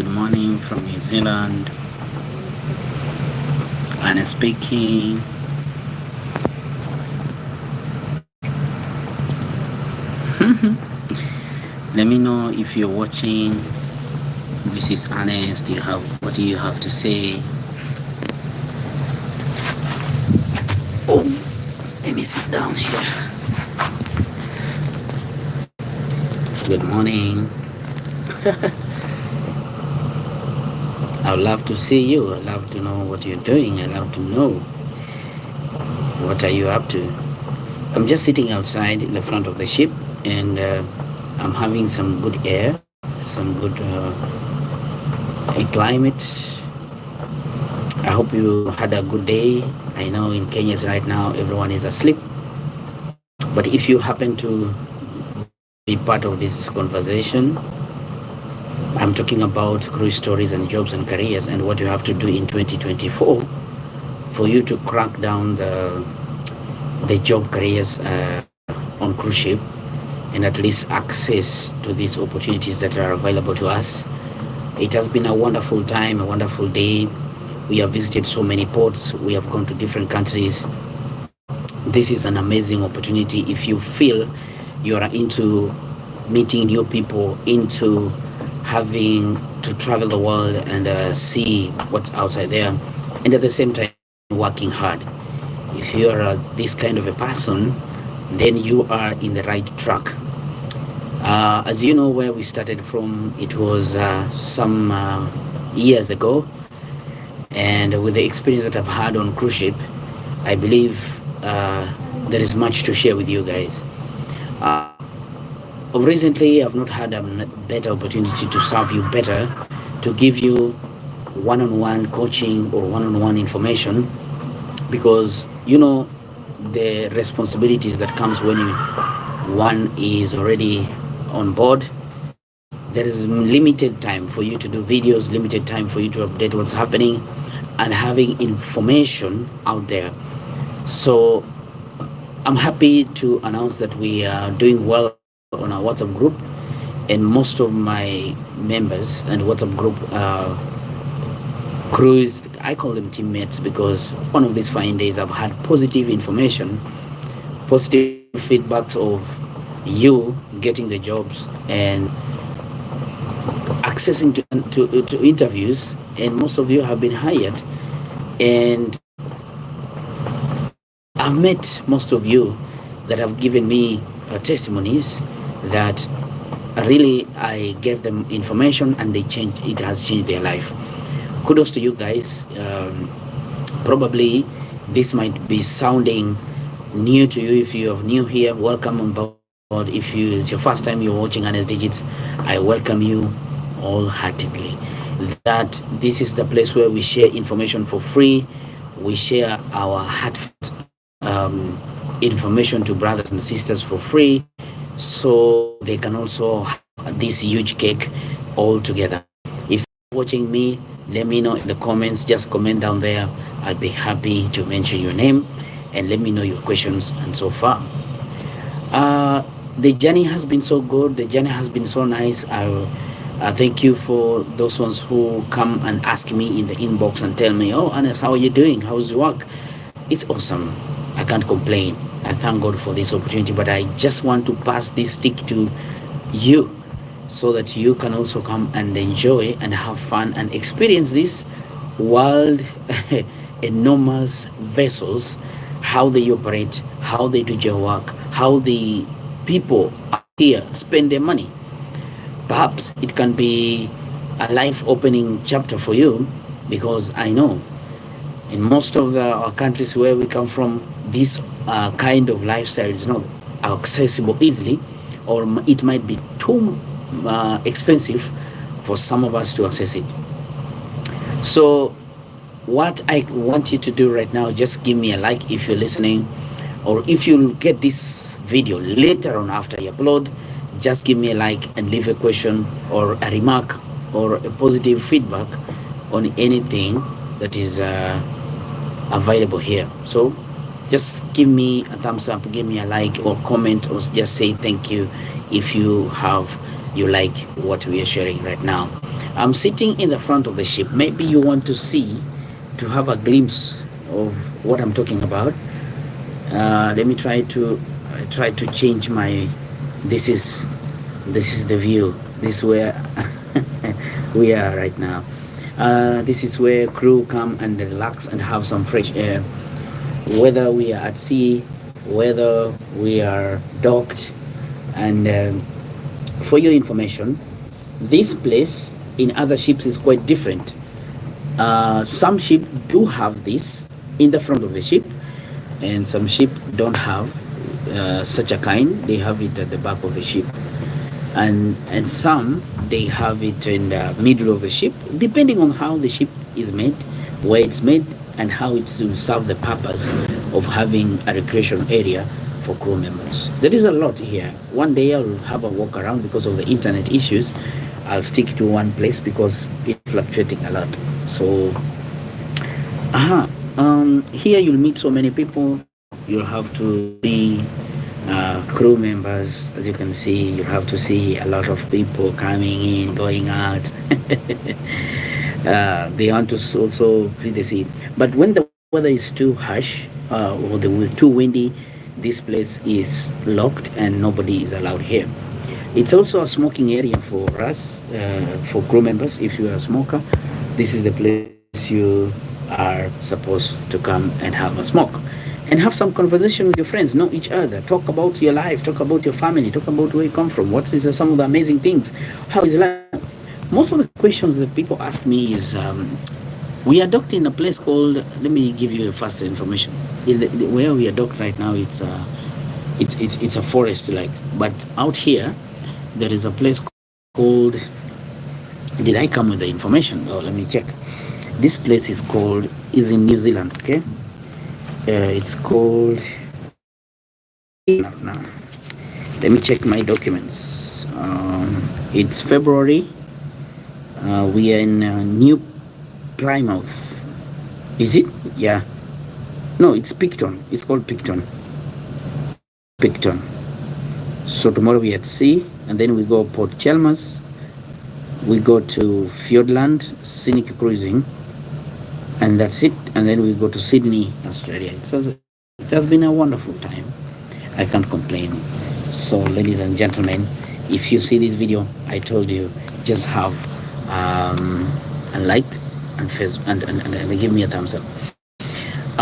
Good morning from New Zealand. Arnest speaking. Let me know if you're watching. This is Arnest. What do you have to say? Oh, let me sit down here. Good morning. I'd love to see you. I'd love to know what you're doing. I'd love to know what are you up to. I'm just sitting outside in the front of the ship, and I'm having some good air, some good climate. I hope you had a good day. I know in Kenya right now everyone is asleep, but if you happen to be part of this conversation, I'm talking about cruise stories and jobs and careers and what you have to do in 2024 for you to crack down the job careers on cruise ship and at least access to these opportunities that are available to us. It has been a wonderful time, a wonderful day. We have visited so many ports. We have gone to different countries. This is an amazing opportunity if you feel you are into meeting new people, into having to travel the world and see what's outside there, and at the same time working hard. If you are this kind of a person, then you are in the right track. As you know, where we started from, it was some years ago, and with the experience that I've had on cruise ship, I believe there is much to share with you guys. Recently, I've not had a better opportunity to serve you better, to give you one-on-one coaching or one-on-one information, because you know the responsibilities that comes when one is already on board. There is limited time for you to do videos, limited time for you to update what's happening and having information out there. So I'm happy to announce that we are doing well on our WhatsApp group, and most of my members and WhatsApp group crews, I call them teammates, because one of these fine days I've had positive information, positive feedbacks of you getting the jobs and accessing to interviews, and most of you have been hired. And I've met most of you that have given me testimonies that really I gave them information and it has changed their life. Kudos to you guys. Probably this might be sounding new to you. If you're new here, welcome on board. If it's your first time you're watching Arnest Digits, I welcome you wholeheartedly. That this is the place where we share information for free. We share our heartfelt information to brothers and sisters for free, so they can also have this huge cake all together. If you're watching me, let me know in the comments. Just comment down there. I'll be happy to mention your name and let me know your questions. And so far, the journey has been so good. The journey has been so nice. I thank you for those ones who come and ask me in the inbox and tell me, "Oh, Arnest, how are you doing? How's your work?" It's awesome. I can't complain. I thank God for this opportunity, but I just want to pass this stick to you so that you can also come and enjoy and have fun and experience this world enormous vessels, how they operate, how they do their work, how the people here spend their money. Perhaps it can be a life-opening chapter for you, because I know in most of our countries where we come from, this kind of lifestyle is not accessible easily, or it might be too expensive for some of us to access it. So what I want you to do right now, just give me a like if you're listening, or if you get this video later on after I upload, just give me a like and leave a question or a remark or a positive feedback on anything that is available here. So just give me a thumbs up, give me a like or comment, or just say thank you if you like what we are sharing right now. I'm sitting in the front of the ship. Maybe you want to see, to have a glimpse of what I'm talking about. Let me try to change my. This is the view. This is where we are right now. This is where crew come and relax and have some fresh air. Whether we are at sea, whether we are docked, and for your information, this place in other ships is quite different. Some ships do have this in the front of the ship, and some ships don't have such a kind. They have it at the back of the ship, and some they have it in the middle of the ship, depending on how the ship is made, where it's made, and how it's to serve the purpose of having a recreation area for crew members. There is a lot here. One day I'll have a walk around because of the internet issues. I'll stick to one place because it's fluctuating a lot. So, here you'll meet so many people. You'll have to see crew members. As you can see, you have to see a lot of people coming in, going out. They want to also see the sea. But when the weather is too harsh or too windy, this place is locked and nobody is allowed here. It's also a smoking area for us, for crew members. If you are a smoker, this is the place you are supposed to come and have a smoke and have some conversation with your friends, know each other, talk about your life, talk about your family, talk about where you come from, what is some of the amazing things, how is life. Most of the questions that people ask me is, we are docked in a place called. Let me give you faster information. Where we are docked right now, it's a forest like, but out here there is a place called. Did I come with the information? Oh, let me check. This place is in New Zealand. Okay, it's called. Now, let me check my documents. It's February. We are in New Plymouth. Is it? Yeah. No, it's Picton. It's called Picton. Picton. So tomorrow we are at sea, and then we go Port Chalmers. We go to Fiordland, scenic cruising, and that's it. And then we go to Sydney, Australia. It has been a wonderful time. I can't complain. So, ladies and gentlemen, if you see this video, I told you, just have a like and give me a thumbs up.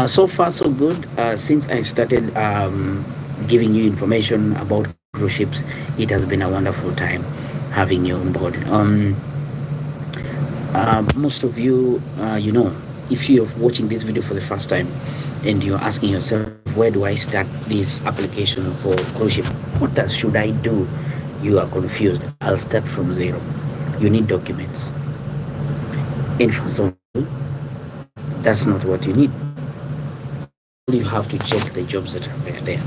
So far so good. Since I started giving you information about cruise ships, it has been a wonderful time having you on board. Most of you, if you're watching this video for the first time and you're asking yourself, where do I start this application for cruise ship? What else should I do? You are confused. I'll start from zero. You need documents. And first of all, that's not what you need. You have to check the jobs that are there.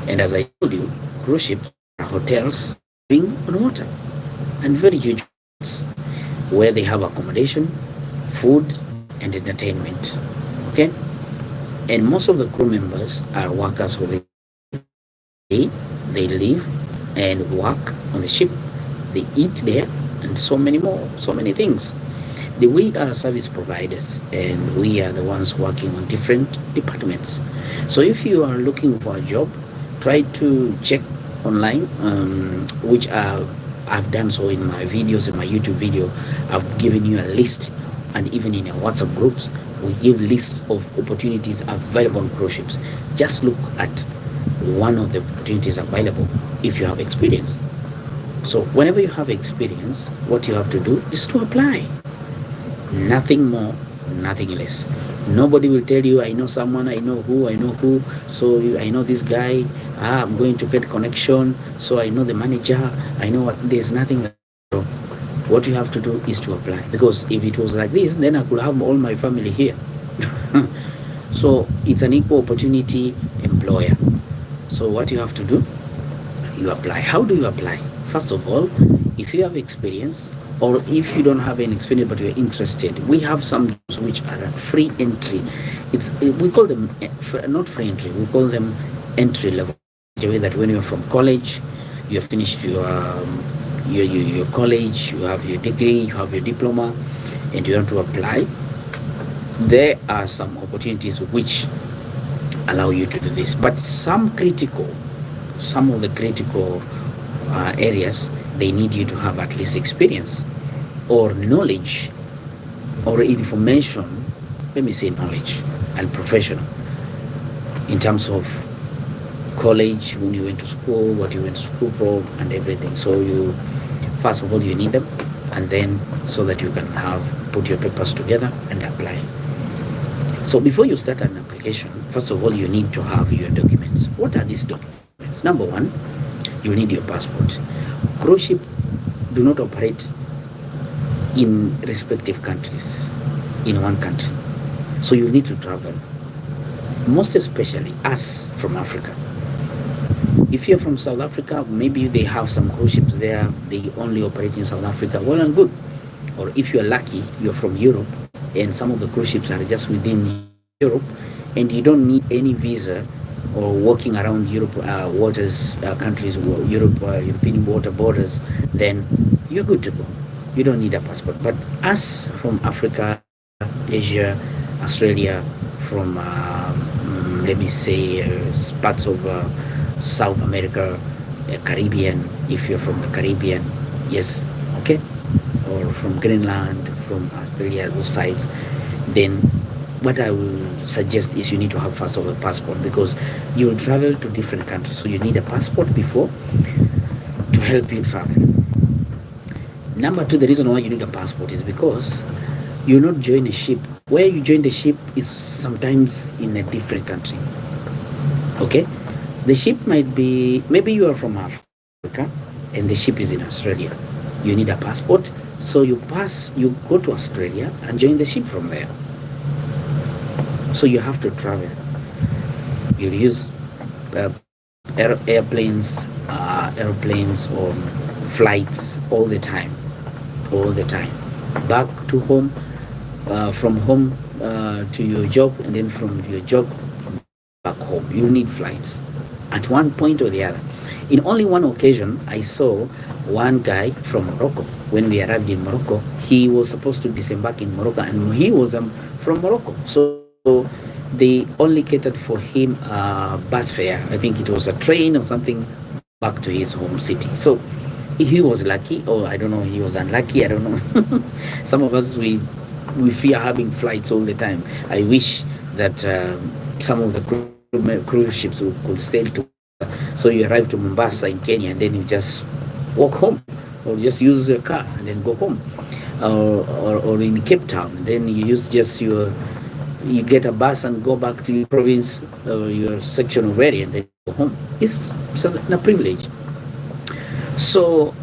And as I told you, cruise ships are hotels being on water, and very huge where they have accommodation, food, and entertainment. Okay? And most of the crew members are workers who they live and work on the ship. They eat there and so many more, so many things. We are service providers and we are the ones working on different departments. So if you are looking for a job, try to check online, which I've done so in my videos, in my YouTube video. I've given you a list, and even in our WhatsApp groups, we give lists of opportunities available on cruise ships. Just look at one of the opportunities available if you have experience. So whenever you have experience, what you have to do is to apply. Nothing more, nothing less. Nobody will tell you, I know someone, I know who, so I know this guy, I'm going to get connection, so I know the manager, I know what. There's nothing. What you have to do is to apply, because if it was like this, then I could have all my family here. So it's an equal opportunity employer. So what you have to do, you apply. How do you apply? First of all, if you have experience, or if you don't have any experience but you're interested, we have some jobs which are free entry. We call them not free entry, we call them entry level. The way that when you're from college, you have finished your your college, you have your degree, you have your diploma, and you want to apply, there are some opportunities which allow you to do this. But some of the critical areas, they need you to have at least experience or knowledge or information. Let me say knowledge and professional in terms of college, when you went to school, what you went to school for, and everything. So you, first of all, you need them, and then so that you can have put your papers together and apply. So before you start an application, first of all, you need to have your documents. What are these documents? Number one, you need your passport. Cruise ship do not operate in respective countries, in one country. So you need to travel, most especially us from Africa. If you're from South Africa, maybe they have some cruise ships there, they only operate in South Africa, well and good. Or if you're lucky, you're from Europe, and some of the cruise ships are just within Europe, and you don't need any visa or walking around Europe waters, countries, European water borders, then you're good to go. You don't need a passport. But us from Africa, Asia, Australia, from let me say parts of South America, Caribbean, if you're from the Caribbean, yes, okay, or from Greenland, from Australia, those sides, then what I will suggest is you need to have first of all a passport, because you will travel to different countries, so you need a passport before to help you travel. Number two, the reason why you need a passport is because you not join a ship. Where you join the ship is sometimes in a different country. Okay, the ship might be, maybe you are from Africa and the ship is in Australia. You need a passport, so you go to Australia and join the ship from there. So you have to travel. You'll use airplanes or flights all the time. Back to home, from home to your job, and then from your job back home. You need flights at one point or the other. In only one occasion, I saw one guy from Morocco. When we arrived in Morocco, he was supposed to disembark in Morocco, and he was from Morocco. So they only catered for him bus fare. I think it was a train or something back to his home city. So he was lucky, or I don't know, he was unlucky, I don't know. Some of us, we fear having flights all the time. I wish that some of the cruise ships could sail to, so you arrive to Mombasa in Kenya, and then you just walk home, or just use your car and then go home, or in Cape Town, and then you use just you get a bus and go back to your province or your section of area and then go home. It's a privilege. So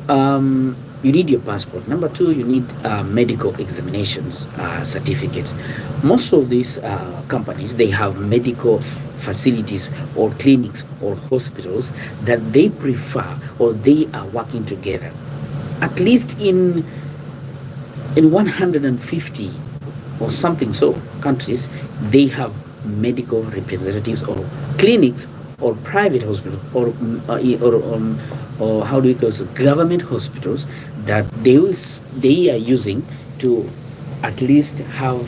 you need your passport. Number two, you need medical examinations certificates. Most of these companies, they have medical facilities or clinics or hospitals that they prefer, or they are working together. At least in 150 or something so countries, they have medical representatives or clinics or private hospitals or how do we call it, government hospitals, that they are using to at least have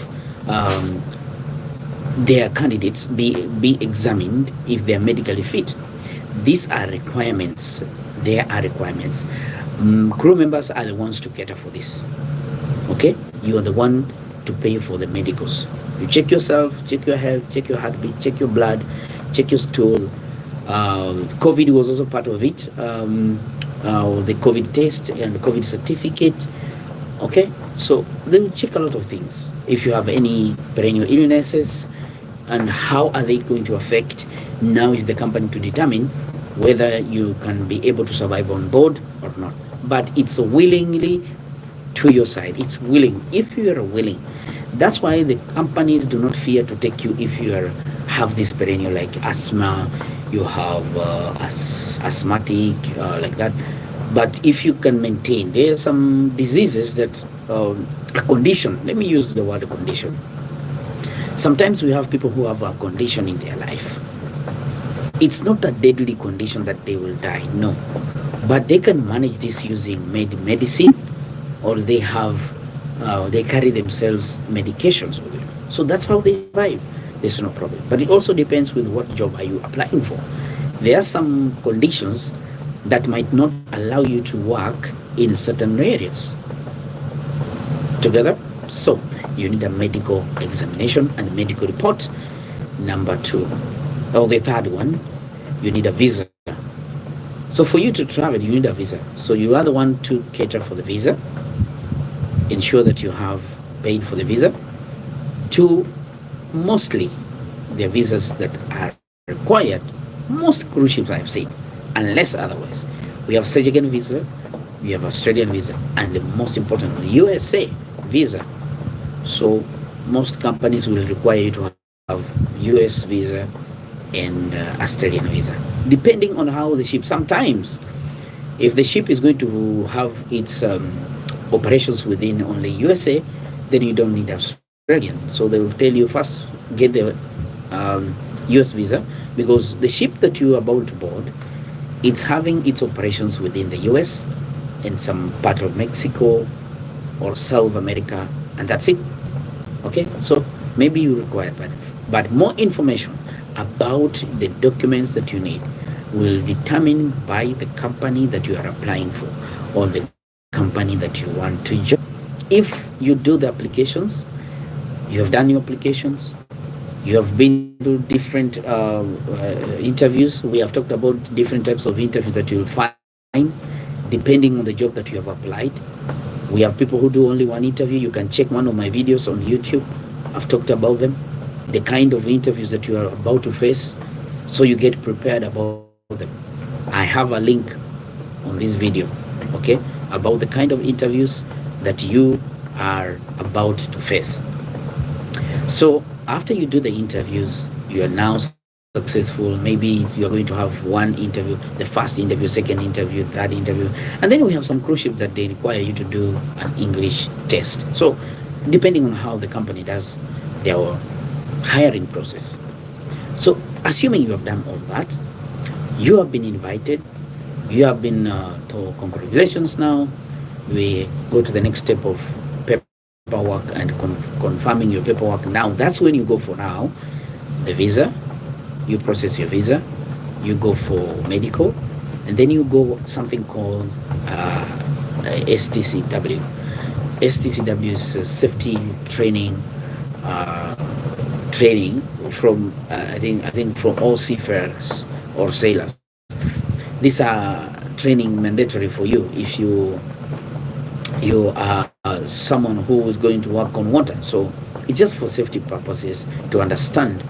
their candidates be examined if they are medically fit. These are requirements. There are requirements. Crew members are the ones to cater for this. Okay, you are the one to pay for the medicals. You check yourself, check your health, check your heartbeat, check your blood, check your stool. COVID was also part of it. The COVID test and the COVID certificate. Okay, so they will check a lot of things. If you have any perennial illnesses, and how are they going to affect, now is the company to determine whether you can be able to survive on board or not. But it's willingly to your side. It's willing. If you are willing, that's why the companies do not fear to take you if you have this perennial, like asthma, you have asthmatic, like that. But if you can maintain, there are some diseases that a condition. Let me use the word condition. Sometimes we have people who have a condition in their life. It's not a deadly condition that they will die, no. But they can manage this using medicine, or they carry themselves medications with them. So that's how they survive. There's no problem. But it also depends with what job are you applying for. There are some conditions that might not allow you to work in certain areas. Together? So you need a medical examination and medical report. Number two, or the third one, you need a visa. So for you to travel, you need a visa. So you are the one to cater for the visa, ensure that you have paid for the visa. Two, mostly the visas that are required, most cruise ships I've seen, unless otherwise. We have Surgical visa, we have Australian visa, and the most important, USA visa. So most companies will require you to have US visa and Australian visa, depending on how the ship. Sometimes, if the ship is going to have its operations within only USA, then you don't need Australian. So they will tell you first get the US visa, because the ship that you are about to board, it's having its operations within the US and some part of Mexico or South America, and that's it. Okay, so maybe you require that, but more information about the documents that you need will determine by the company that you are applying for, or the company that you want to join. If you do the applications, you have done your applications, you have been to different interviews. We have talked about different types of interviews that you'll find depending on the job that you have applied. We have people who do only one interview. You can check one of my videos on YouTube. I've talked about them, the kind of interviews that you are about to face, so you get prepared about them. I have a link on this video, okay, about the kind of interviews that you are about to face. So after you do the interviews, you are now successful. Maybe you are going to have one interview, the first interview, second interview, third interview, and then we have some cruise ships that they require you to do an English test. So depending on how the company does their hiring process. So assuming you have done all that, you have been invited, you have been told congratulations. Now we go to the next step of paperwork and confirming your paperwork. Now that's when you go for now the visa. You process your visa, you go for medical, and then you go something called STCW. STCW is safety training from I think from all seafarers or sailors. These are training mandatory for you if you are someone who is going to work on water. So it's just for safety purposes, to understand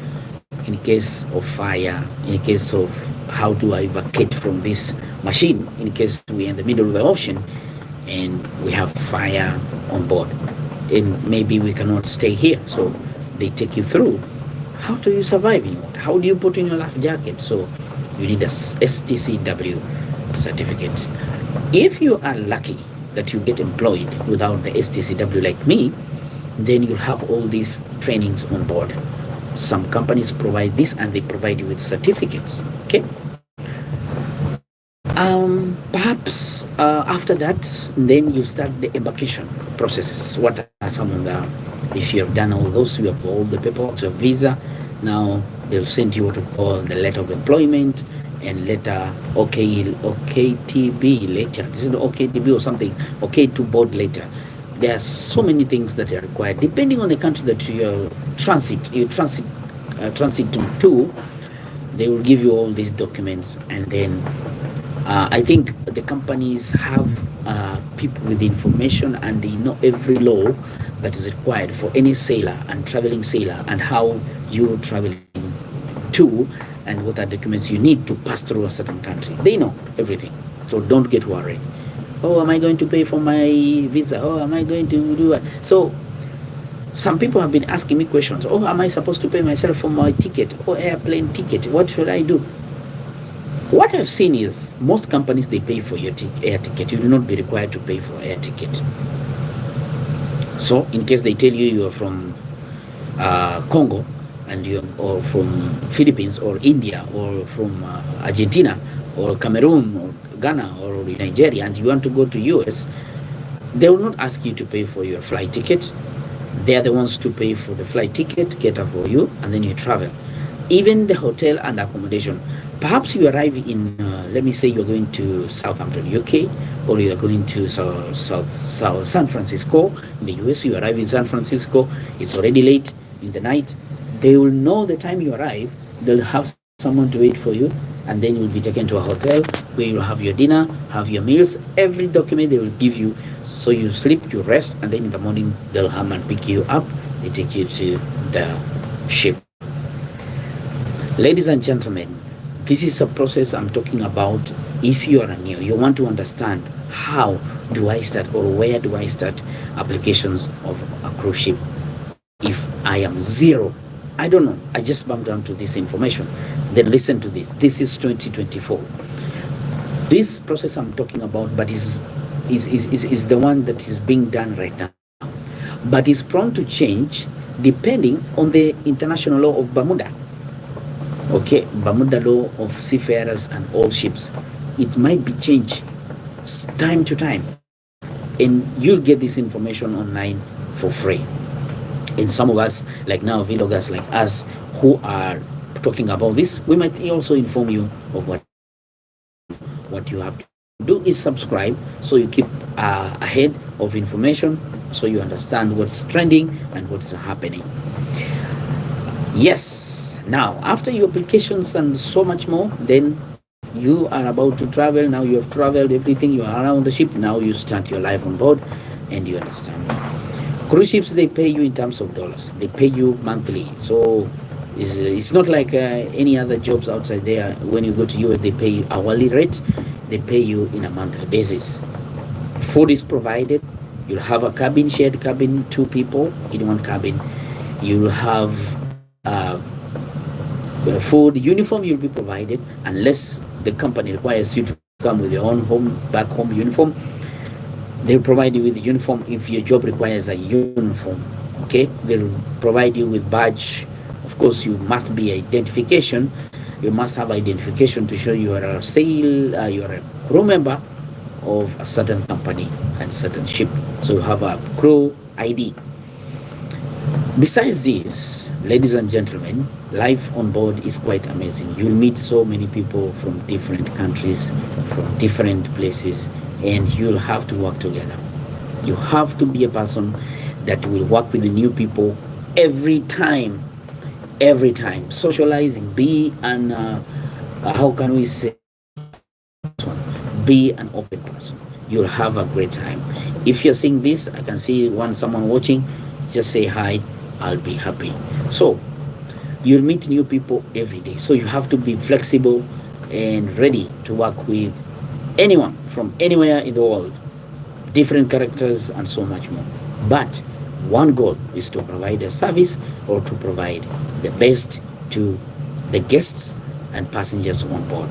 in case of fire, in case of how do I evacuate from this machine, in case we're in the middle of the ocean and we have fire on board and maybe we cannot stay here. So they take you through how do you survive in water, how do you put in your life jacket. So you need a STCW certificate. If you are lucky that you get employed without the STCW like me, then you'll have all these trainings on board. Some companies provide this and they provide you with certificates. Okay. Perhaps after that, then you start the embarkation processes. What are some of the, if you have done all those, you have all the paperwork, your visa, now they'll send you what we call the letter of employment and letter OKTB later. This is the OKTB or something, okay to board later. There are so many things that are required depending on the country that you transit to. They will give you all these documents, and then I think the companies have people with information, and they know every law that is required for any sailor and traveling sailor, and how you're traveling to, and what are documents you need to pass through a certain country. They know everything, so don't get worried. Oh, am I going to pay for my visa? Oh, am I going to do it? So some people have been asking me questions. Oh, am I supposed to pay myself for my ticket or airplane ticket? What should I do? What I've seen is most companies, they pay for your air ticket. You will not be required to pay for air ticket. So in case they tell you you are from Congo and you or from Philippines or India or from Argentina or Cameroon or Ghana or Nigeria, and you want to go to US, they will not ask you to pay for your flight ticket. They are the ones to pay for the flight ticket, cater for you, and then you travel. Even the hotel and accommodation. Perhaps you arrive in, let me say, you're going to Southampton, UK, or you are going to South San Francisco in the US. You arrive in San Francisco. It's already late in the night. They will know the time you arrive. They'll have someone to wait for you, and then you'll be taken to a hotel where you'll have your dinner, have your meals. Every document they will give you. So you sleep, you rest, and then in the morning they'll come and pick you up. They take you to the ship. Ladies and gentlemen, this is a process I'm talking about. If you are new, you want to understand how do I start or where do I start applications of a cruise ship if I am zero. I don't know. I just bumped onto this information. Then listen to this. This is 2024. This process I'm talking about, but is the one that is being done right now, but is prone to change depending on the international law of Bermuda. Okay, Bermuda law of seafarers and all ships. It might be changed time to time, and you'll get this information online for free. And some of us, like now, vloggers like us, who are talking about this, we might also inform you of what you have to do is subscribe, so you keep ahead of information, so you understand what's trending and what's happening. Yes, now after your applications and so much more, then you are about to travel. Now you have traveled everything, you are around the ship. Now you start your life on board, and you understand. Cruise ships, they pay you in terms of dollars. They pay you monthly. So it's not like any other jobs outside there. When you go to US, they pay you hourly rate. They pay you in a monthly basis. Food is provided. You'll have a cabin, shared cabin, 2 people in one cabin. You'll have food, uniform you'll be provided, unless the company requires you to come with your own back home uniform. They'll provide you with the uniform if your job requires a uniform. Okay, they'll provide you with badge. Of course, you must be identification. You must have identification to show you are a you are a crew member of a certain company and certain ship. So you have a crew ID. Besides this, ladies and gentlemen, life on board is quite amazing. You'll meet so many people from different countries, from different places, and you'll have to work together. You have to be a person that will work with the new people every time. Socializing, be an how can we say, be an open person. You'll have a great time. If you're seeing this, I can see someone watching, just say hi, I'll be happy. So you'll meet new people every day, so you have to be flexible and ready to work with anyone from anywhere in the world, different characters and so much more. But one goal is to provide a service, or to provide the best to the guests and passengers on board.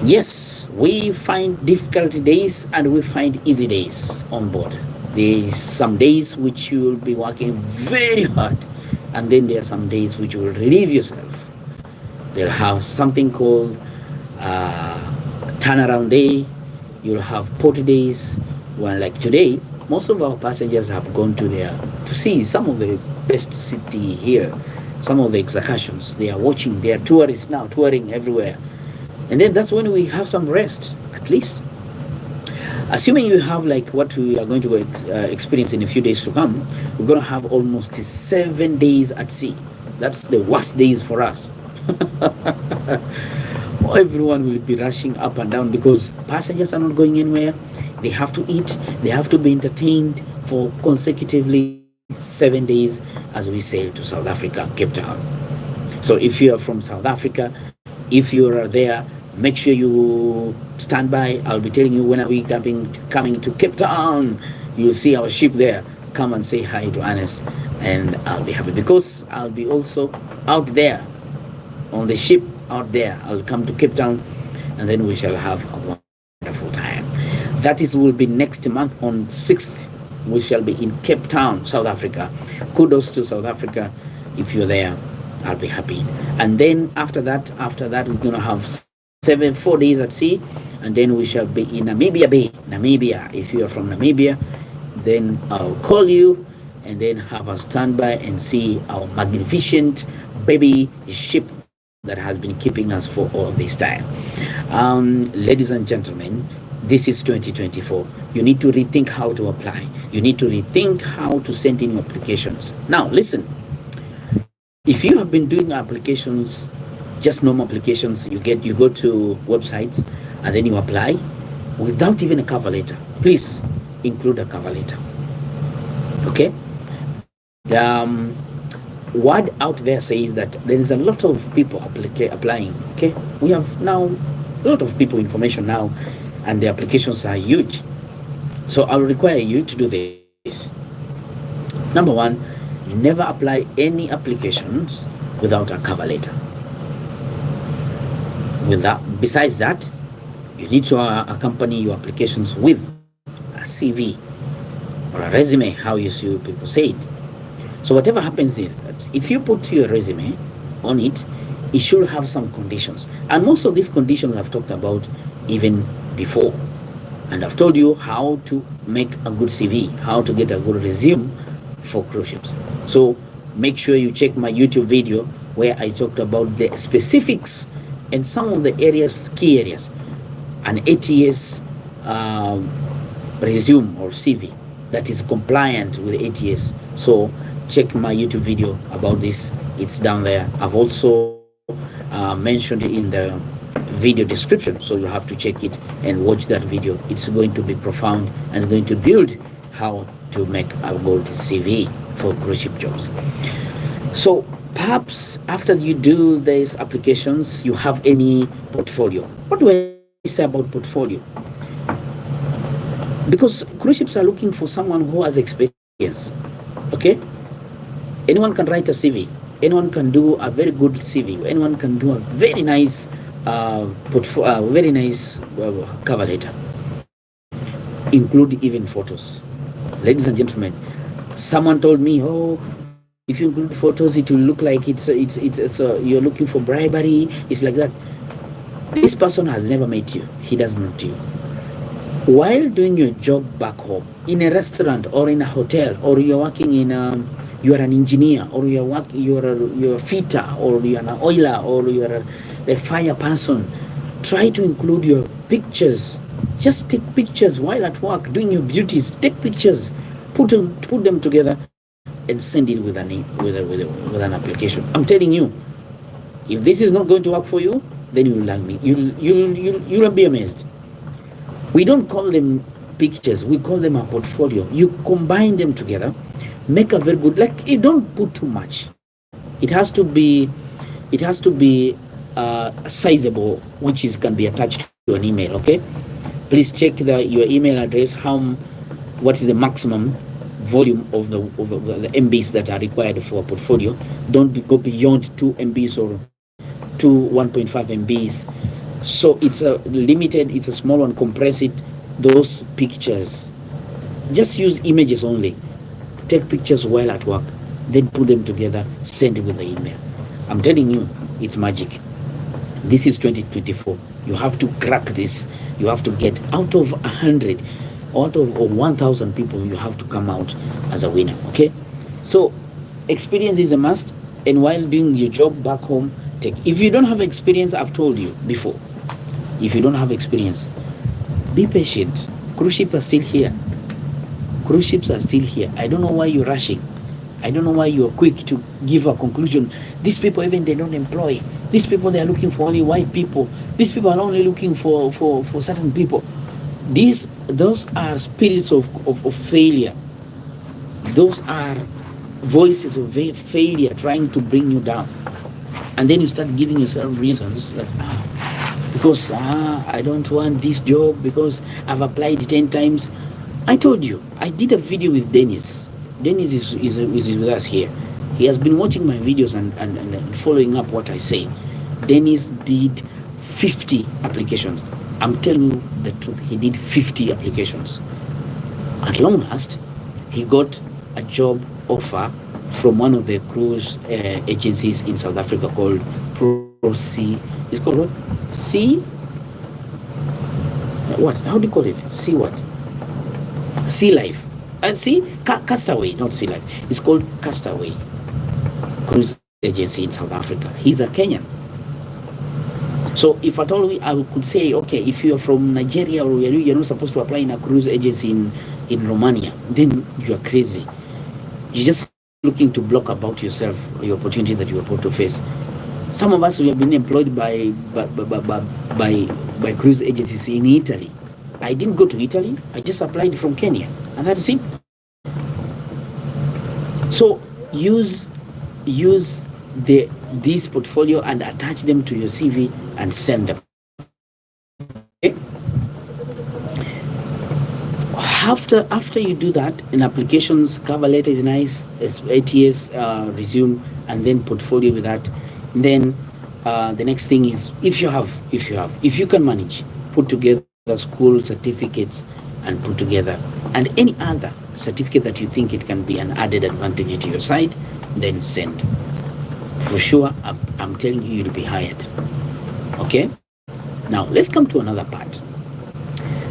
Yes, we find difficult days and we find easy days on board. There's some days which you will be working very hard, and then there are some days which you will relieve yourself. They'll have something called turnaround day. You'll have port days. Well, like today, most of our passengers have gone to see some of the best city here, some of the excursions. They are watching. They are tourists now, touring everywhere. And then that's when we have some rest, at least. Assuming you have like what we are going to experience in a few days to come, we're going to have almost 7 days at sea. That's the worst days for us. Everyone will be rushing up and down because passengers are not going anywhere. They have to eat. They have to be entertained for consecutively 7 days as we sail to South Africa, Cape Town. So if you are from South Africa, if you are there, make sure you stand by. I'll be telling you when are we coming to Cape Town. You'll see our ship there. Come and say hi to Arnest, and I'll be happy because I'll be also out there on the ship out there. I'll come to Cape Town, and then we shall have a wonderful time. That will be next month on 6th. We shall be in Cape Town, South Africa. Kudos to South Africa. If you're there, I'll be happy. And then after that, we're gonna have 4 days at sea, and then we shall be in Namibia Bay, Namibia. If you are from Namibia, then I'll call you, and then have a standby and see our magnificent baby ship that has been keeping us for all this time. Ladies and gentlemen, this is 2024. You need to rethink how to apply. You need to rethink how to send in your applications. Now, listen. If you have been doing applications, just normal applications, you go to websites and then you apply without even a cover letter. Please include a cover letter. Okay? The word out there says that there is a lot of people applying. Okay? We have now a lot of people information now, and the applications are huge. So I will require you to do this. Number one, never apply any applications without a cover letter. Besides that, you need to accompany your applications with a CV or a resume, how you see people say it. So whatever happens is that if you put your resume on it, it should have some conditions. And most of these conditions I've talked about even before. And I've told you how to make a good CV, how to get a good resume for cruise ships. So make sure you check my YouTube video where I talked about the specifics and some of the key areas, an ATS resume or CV that is compliant with ATS. So check my YouTube video about this. It's down there. I've also mentioned it in the video description, so you have to check it and watch that video. It's going to be profound and it's going to build how to make a good CV for cruise ship jobs. So perhaps after you do these applications, you have any portfolio. What do I say about portfolio? Because cruise ships are looking for someone who has experience. Okay? Anyone can write a CV. Anyone can do a very good CV. Anyone can do a very nice cover letter. Include even photos. Ladies and gentlemen, someone told me, oh, if you include photos, it will look like it's you're looking for bribery. It's like that. This person has never met you. He doesn't know you. While doing your job back home, in a restaurant or in a hotel, or you're working in you are an engineer, or you're a fitter, or you're an oiler, or you're a fire person, try to include your pictures. Just take pictures while at work doing your duties. Take pictures, put them together, and send it with an application. I'm telling you, if this is not going to work for you, then you will like me. You'll be amazed. We don't call them pictures. We call them a portfolio. You combine them together, make a very good. Like, you don't put too much. It has to be sizable, which can be attached to an email. Okay. Please check your email address. What is the maximum volume of the MBs that are required for a portfolio? Don't go beyond 2 MBs or 1.5 MBs. So it's a limited. It's a small one. Compress it. Those pictures, just use images only. Take pictures while at work, then put them together. Send it with the email. I'm telling you, it's magic. This is 2024. You have to crack this. You have to get out of 100, out of 1,000 people, you have to come out as a winner. Okay? So experience is a must. And while doing your job back home, if you don't have experience, I've told you before, if you don't have experience, be patient. Cruise ships are still here. Cruise ships are still here. I don't know why you're rushing. I don't know why you're quick to give a conclusion. These people, even they don't employ. These people, they are looking for only white people. These people are only looking for certain people. Those are spirits of failure. Those are voices of failure trying to bring you down. And then you start giving yourself reasons like, because I don't want this job because I've applied 10 times. I told you, I did a video with Dennis. Dennis is with us here. He has been watching my videos and following up what I say. Dennis did 50 applications. I'm telling you the truth. He did 50 applications. At long last, he got a job offer from one of the cruise agencies in South Africa called Pro C. It's called what? C. What? How do you call it? C what? Sea Life. See, Castaway, not Sea Life. It's called Castaway Cruise Agency in South Africa. He's a Kenyan. So if at all I could say, okay, if you're from Nigeria or you're not supposed to apply in a cruise agency in Romania, then you are crazy. You're just looking to block about yourself, the opportunity that you're about to face. Some of us, we have been employed by cruise agencies in Italy. I didn't go to Italy. I just applied from Kenya, and that's it. So use this portfolio and attach them to your CV and send them. Okay? After you do that, an applications cover letter is nice, ATS resume, and then portfolio with that. And then the next thing is if you can manage, put together the school certificates and put together, and any other certificate that you think it can be an added advantage to your side, then send. For sure, I'm telling you, you'll be hired. Okay? Now, let's come to another part.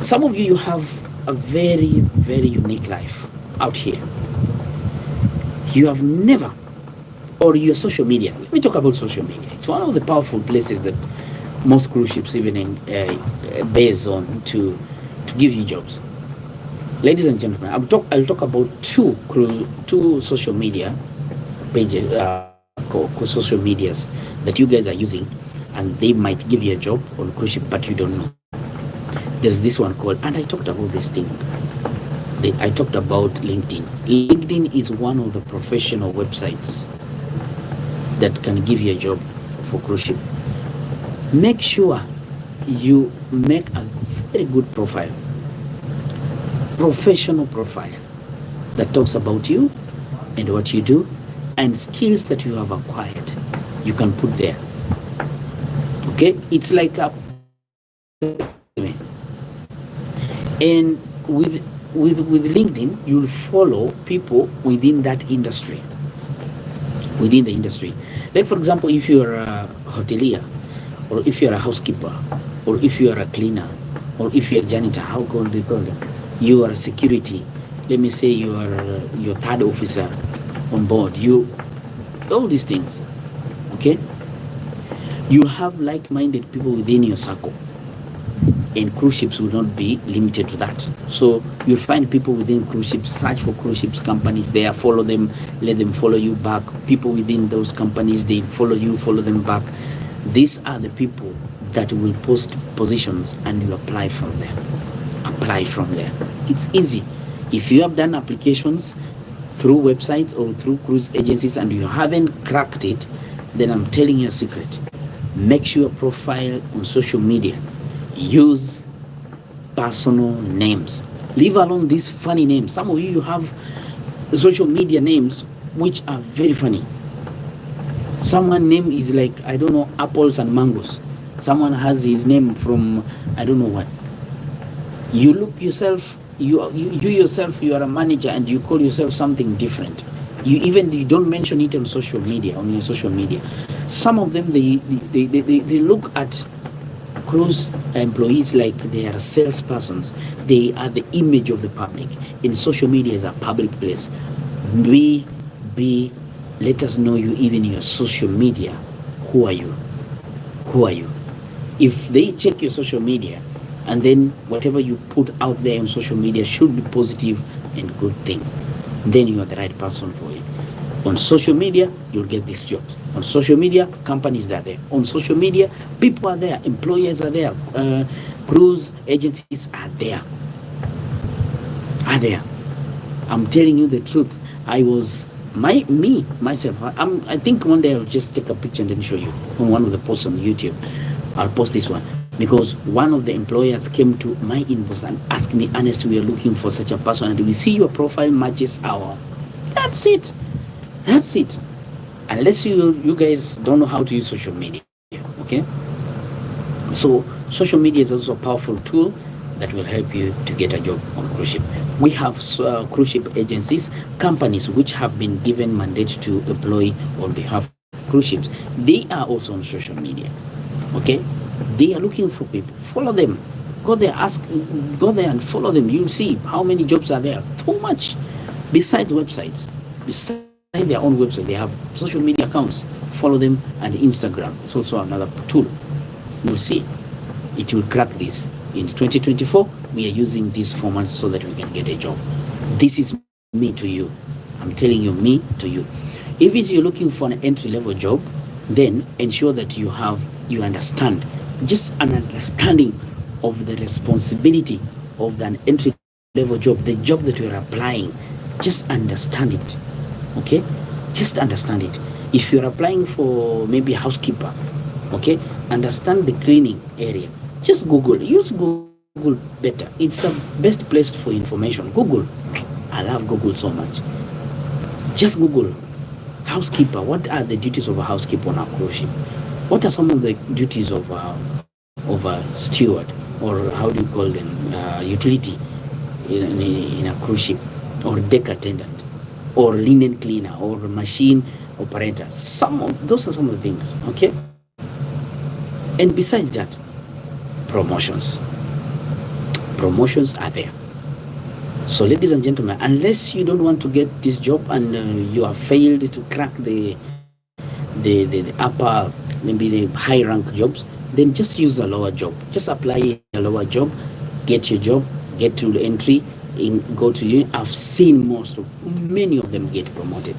Some of you have a very, very unique life out here. You have never, or your social media. Let me talk about social media. It's one of the powerful places that most cruise ships even base on to give you jobs. Ladies and gentlemen, I'll talk about two social media pages, social medias that you guys are using, and they might give you a job on cruise ship, but you don't know. There's this one called, and I talked about this thing. I talked about LinkedIn. LinkedIn is one of the professional websites that can give you a job for cruise ship. Make sure you make a very good profile, professional profile that talks about you and what you do and skills that you have acquired. You can put there. Okay, it's like a, and with LinkedIn, you'll follow people within that industry. Within the industry, like for example, if you're a hotelier, or if you're a housekeeper, or if you're a cleaner, or if you're a janitor, how do they call them? You are a security. Let me say you are your third officer on board. You, all these things. Okay. You have like-minded people within your circle, and cruise ships will not be limited to that. So you'll find people within cruise ships, search for cruise ships companies there, follow them, let them follow you back. People within those companies, they follow you, follow them back. These are the people that will post positions, and you apply from there. Apply from there. It's easy. If you have done applications through websites or through cruise agencies and you haven't cracked it, then I'm telling you a secret. Make sure your profile on social media, use personal names. Leave alone these funny names. Some of you have social media names which are very funny. Someone's name is like, I don't know, apples and mangoes. Someone has his name from, I don't know what. You look yourself, you yourself, you are a manager and you call yourself something different. You don't mention it on social media, on your social media. Some of them, they look at cruise employees like they are salespersons. They are the image of the public. In social media is a public place. Let us know you even in your social media. Who are you? Who are you? If they check your social media, and then whatever you put out there on social media should be positive and good thing, then you are the right person for it. On social media, you'll get these jobs. On social media, companies are there. On social media, people are there. Employers are there. Cruise agencies are there. I'm telling you the truth. I think one day I'll just take a picture and then show you on one of the posts on YouTube. I'll post this one because one of the employers came to my inbox and asked me, Arnest, we are looking for such a person, and we see your profile matches our. That's it. Unless you guys don't know how to use social media, okay? So social media is also a powerful tool that will help you to get a job on cruise ship. We have cruise ship agencies, companies which have been given mandate to employ on behalf of cruise ships. They are also on social media. Okay, they are looking for people. Follow them. Go there and follow them. You'll see how many jobs are there. So much. Besides websites, beside their own website, they have social media accounts. Follow them, and Instagram is also another tool. You'll see it will crack this. In 2024, we are using these formats so that we can get a job. This is me to you. I'm telling you, me to you. If you're looking for an entry-level job, then ensure that you understand, just an understanding of the responsibility of an entry-level job, the job that you're applying. Just understand it. Okay, just understand it. If you're applying for maybe a housekeeper, okay, understand the cleaning area. Just Google. Use Google better. It's a best place for information. Google. I love Google so much. Just Google housekeeper. What are the duties of a housekeeper on a cruise ship? What are some of the duties of a steward, or how do you call them, utility in a cruise ship, or deck attendant, or linen cleaner, or machine operator? Those are some of the things. Okay. And besides that, promotions are there. So ladies and gentlemen, unless you don't want to get this job and you have failed to crack the upper, maybe the high rank jobs, then just use a lower job. Just apply a lower job, get your job, get to the entry, go to you. I've seen many of them get promoted,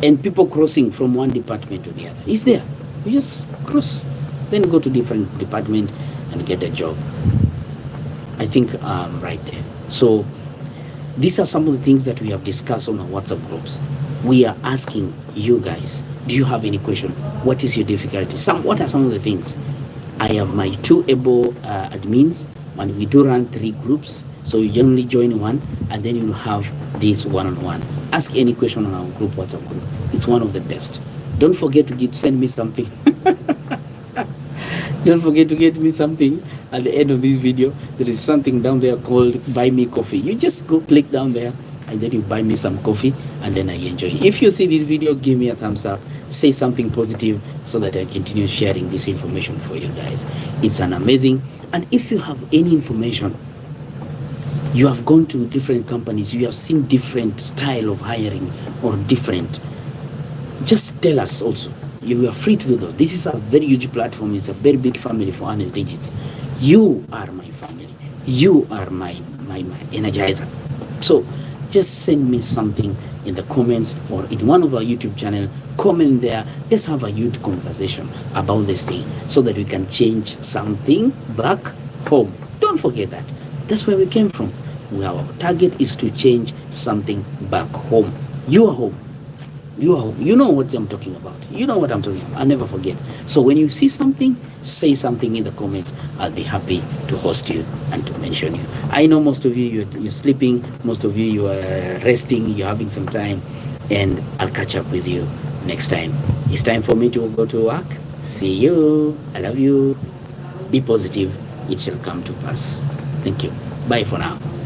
and people crossing from one department to the other. It's there. You just cross, then go to different department and get a job. I think right there. So these are some of the things that we have discussed on our WhatsApp groups. We are asking you guys, do you have any question? What is your difficulty? What are some of the things? I have my 2 able admins, and we do run 3 groups. So you generally join one, and then you'll have this one-on-one. Ask any question on our group, WhatsApp group. It's one of the best. Don't forget to send me something. Don't forget to get me something at the end of this video. There is something down there called Buy Me Coffee. You just go click down there, and then you buy me some coffee, and then I enjoy. If you see this video, give me a thumbs up. Say something positive so that I continue sharing this information for you guys. It's an amazing. And if you have any information, you have gone to different companies, you have seen different style of hiring or different, just tell us also. You are free to do that. This is a very huge platform. It's a very big family for Arnest Digits. You are my family. You are my energizer. So just send me something in the comments or in one of our YouTube channel. Comment there. Let's have a huge conversation about this thing so that we can change something back home. Don't forget that. That's where we came from. Our target is to change something back home. You are home. You are home. You know what I'm talking about. You know what I'm talking about. I'll never forget. So when you see something, say something in the comments. I'll be happy to host you and to mention you. I know most of you, you're sleeping. Most of you are resting. You're having some time. And I'll catch up with you next time. It's time for me to go to work. See you. I love you. Be positive. It shall come to pass. Thank you. Bye for now.